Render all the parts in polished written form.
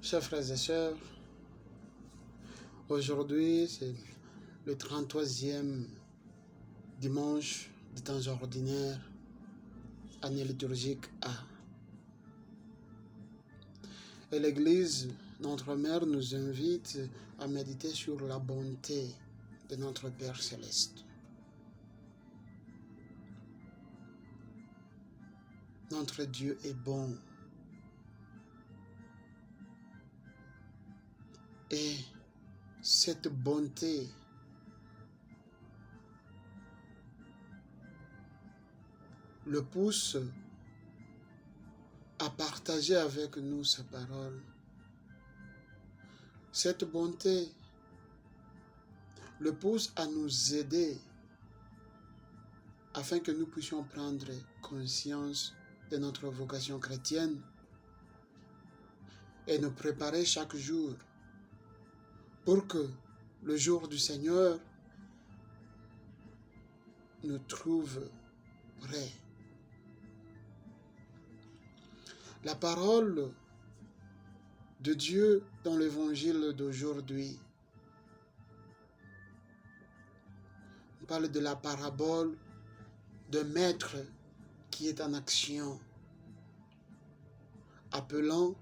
Chers frères et sœurs, aujourd'hui c'est le 33e dimanche du temps ordinaire, année liturgique A. Et l'Église, notre Mère, nous invite à méditer sur la bonté de notre Père Céleste. Notre Dieu est bon. Et cette bonté le pousse à partager avec nous sa parole. Cette bonté le pousse à nous aider afin que nous puissions prendre conscience de notre vocation chrétienne et nous préparer chaque jour pour que le jour du Seigneur nous trouve prêts. La parole de Dieu dans l'évangile d'aujourd'hui parle de la parabole d'un maître qui est en action, appelant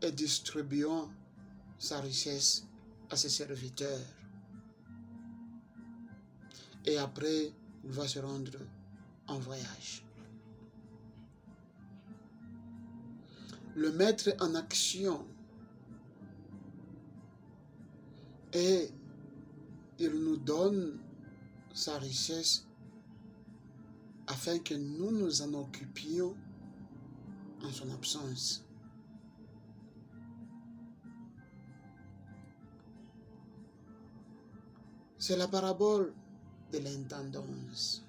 et distribuant sa richesse à ses serviteurs. Et après, il va se rendre en voyage. Le maître en action, et il nous donne sa richesse afin que nous nous en occupions en son absence. C'est la parabole de l'intendance.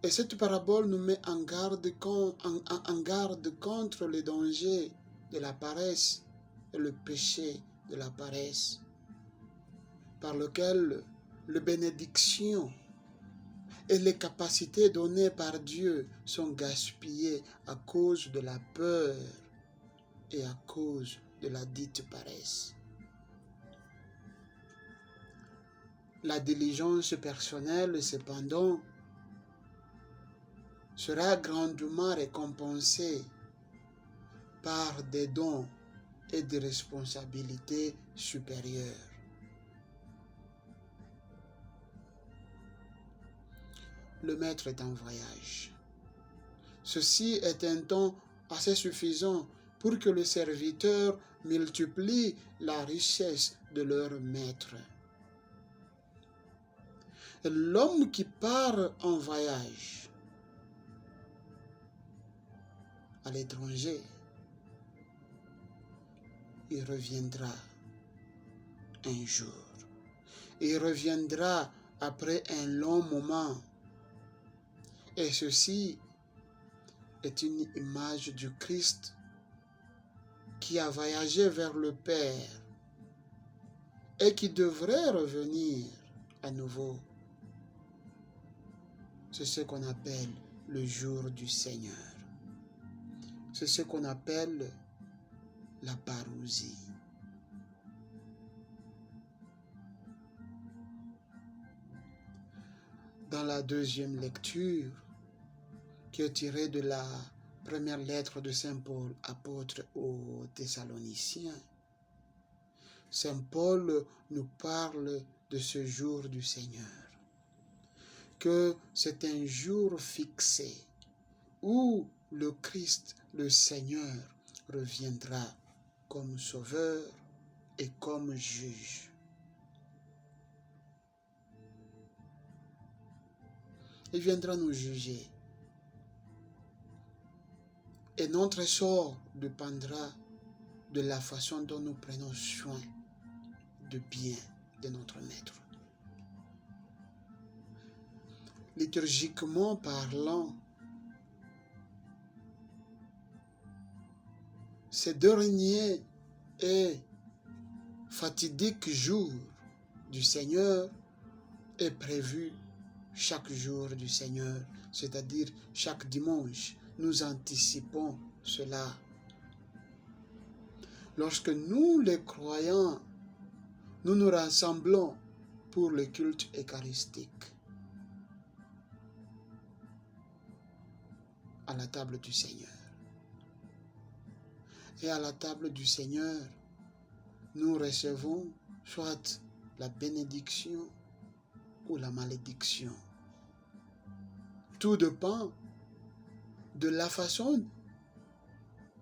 Et cette parabole nous met en garde contre les dangers de la paresse et le péché de la paresse, par lequel les bénédictions et les capacités données par Dieu sont gaspillées à cause de la peur et à cause de la dite paresse. La diligence personnelle, cependant, sera grandement récompensée par des dons et des responsabilités supérieures. Le maître est en voyage. Ceci est un temps assez suffisant pour que les serviteurs multiplient la richesse de leur maître. L'homme qui part en voyage à l'étranger, il reviendra un jour. Il reviendra après un long moment. Et ceci est une image du Christ qui a voyagé vers le Père et qui devrait revenir à nouveau. C'est ce qu'on appelle le jour du Seigneur. C'est ce qu'on appelle la parousie. Dans la deuxième lecture, qui est tirée de la première lettre de Saint Paul, apôtre aux Thessaloniciens, Saint Paul nous parle de ce jour du Seigneur, que c'est un jour fixé où le Christ, le Seigneur, reviendra comme sauveur et comme juge. Il viendra nous juger. Et notre sort dépendra de la façon dont nous prenons soin du bien de notre Maître. Liturgiquement parlant, ces derniers et fatidiques jours du Seigneur est prévu chaque jour du Seigneur, c'est-à-dire chaque dimanche. nous anticipons cela. Lorsque nous, les croyants, nous nous rassemblons pour le culte eucharistique à la table du Seigneur. Et à la table du Seigneur, nous recevons soit la bénédiction ou la malédiction. Tout dépend de la façon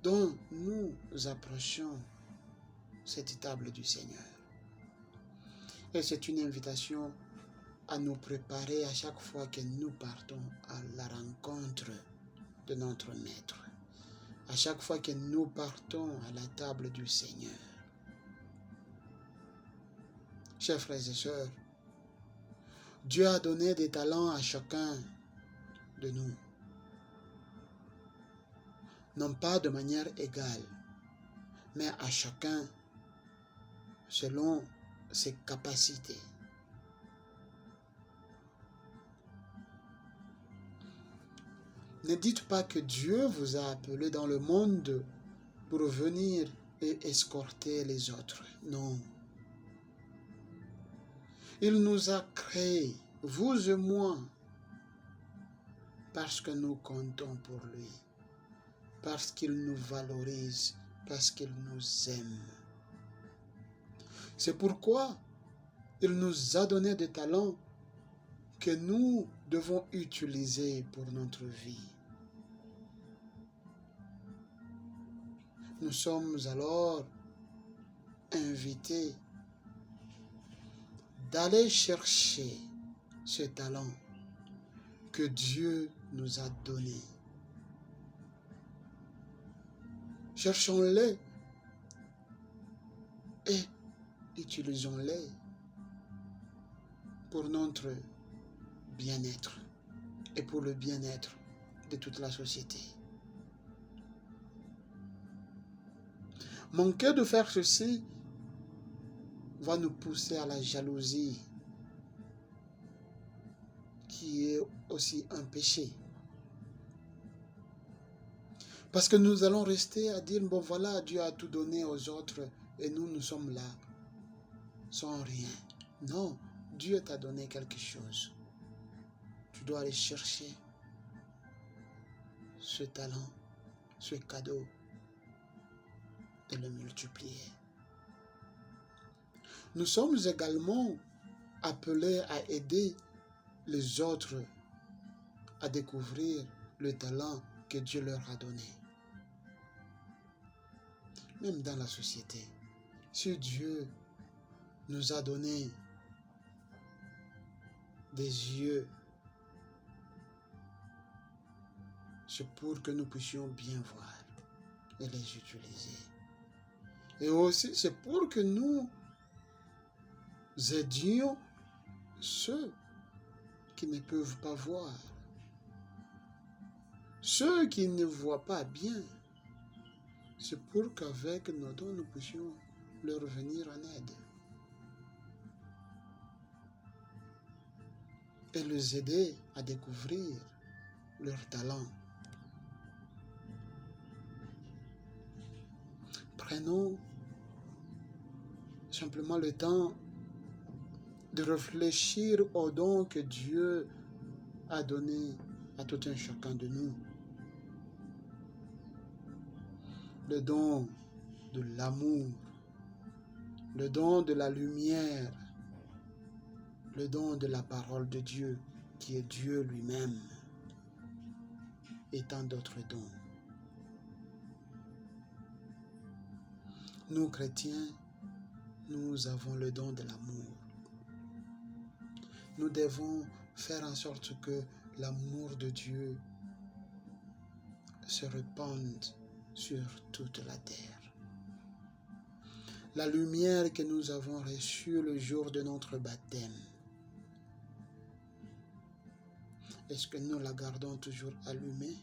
dont nous approchons cette table du Seigneur. Et c'est une invitation à nous préparer à chaque fois que nous partons à la rencontre de notre Maître. À chaque fois que nous partons à la table du Seigneur. Chers frères et sœurs, Dieu a donné des talents à chacun de nous. Non pas de manière égale, mais à chacun selon ses capacités. Ne dites pas que Dieu vous a appelé dans le monde pour venir et escorter les autres. Non. Il nous a créés, vous et moi, parce que nous comptons pour lui, parce qu'il nous valorise, parce qu'il nous aime. C'est pourquoi il nous a donné des talents que nous devons utiliser pour notre vie. Nous sommes alors invités d'aller chercher ce talent que Dieu nous a donné. Cherchons-les et utilisons-les pour notre bien-être et pour le bien-être de toute la société. Manquer de faire ceci va nous pousser à la jalousie, qui est aussi un péché. Parce que nous allons rester à dire, bon voilà, Dieu a tout donné aux autres et nous sommes là sans rien. Non, Dieu t'a donné quelque chose. Tu dois aller chercher ce talent, ce cadeau et le multiplier. Nous sommes également appelés à aider les autres à découvrir le talent que Dieu leur a donné. Même dans la société, si Dieu nous a donné des yeux, c'est pour que nous puissions bien voir et les utiliser. Et aussi, c'est pour que nous aidions ceux qui ne peuvent pas voir, ceux qui ne voient pas bien. C'est pour qu'avec nos dons, nous puissions leur venir en aide et les aider à découvrir leurs talents. Prenons simplement le temps de réfléchir aux dons que Dieu a donnés à tout un chacun de nous. Le don de l'amour, le don de la lumière, le don de la parole de Dieu, qui est Dieu lui-même, et tant d'autres dons. Nous, chrétiens, nous avons le don de l'amour. Nous devons faire en sorte que l'amour de Dieu se répande sur toute la terre. La lumière que nous avons reçue le jour de notre baptême, est-ce que nous la gardons toujours allumée?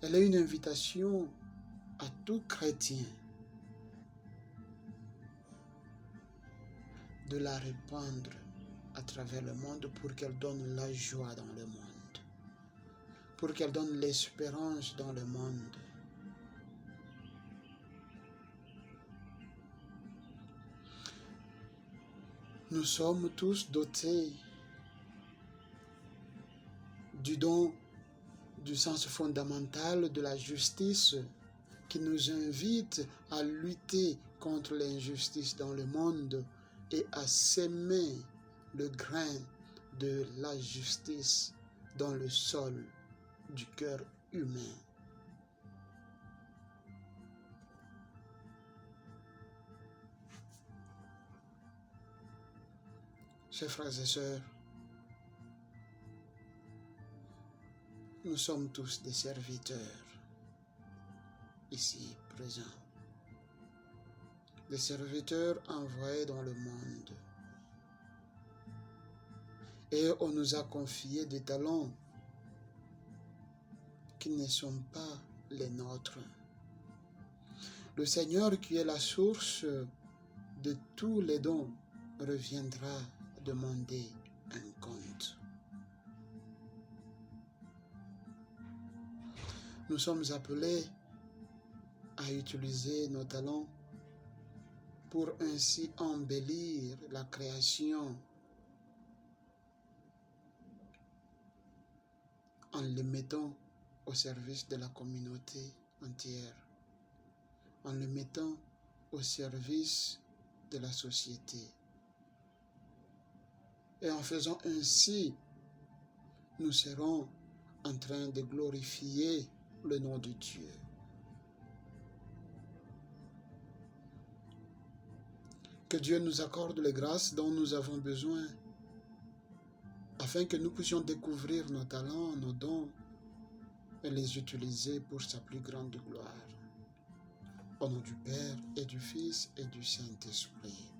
Elle est une invitation à tout chrétien de la répandre à travers le monde pour qu'elle donne la joie dans le monde, pour qu'elle donne l'espérance dans le monde. Nous sommes tous dotés du don du sens fondamental de la justice qui nous invite à lutter contre l'injustice dans le monde et à s'aimer le grain de la justice dans le sol du cœur humain. Chers frères et sœurs, nous sommes tous des serviteurs ici présents, des serviteurs envoyés dans le monde. Et on nous a confié des talents qui ne sont pas les nôtres. Le Seigneur, qui est la source de tous les dons, reviendra demander un compte. Nous sommes appelés à utiliser nos talents pour ainsi embellir la création en les mettant au service de la communauté entière, en les mettant au service de la société. Et en faisant ainsi, nous serons en train de glorifier le nom de Dieu. Que Dieu nous accorde les grâces dont nous avons besoin, afin que nous puissions découvrir nos talents, nos dons, et les utiliser pour sa plus grande gloire. Au nom du Père et du Fils et du Saint-Esprit.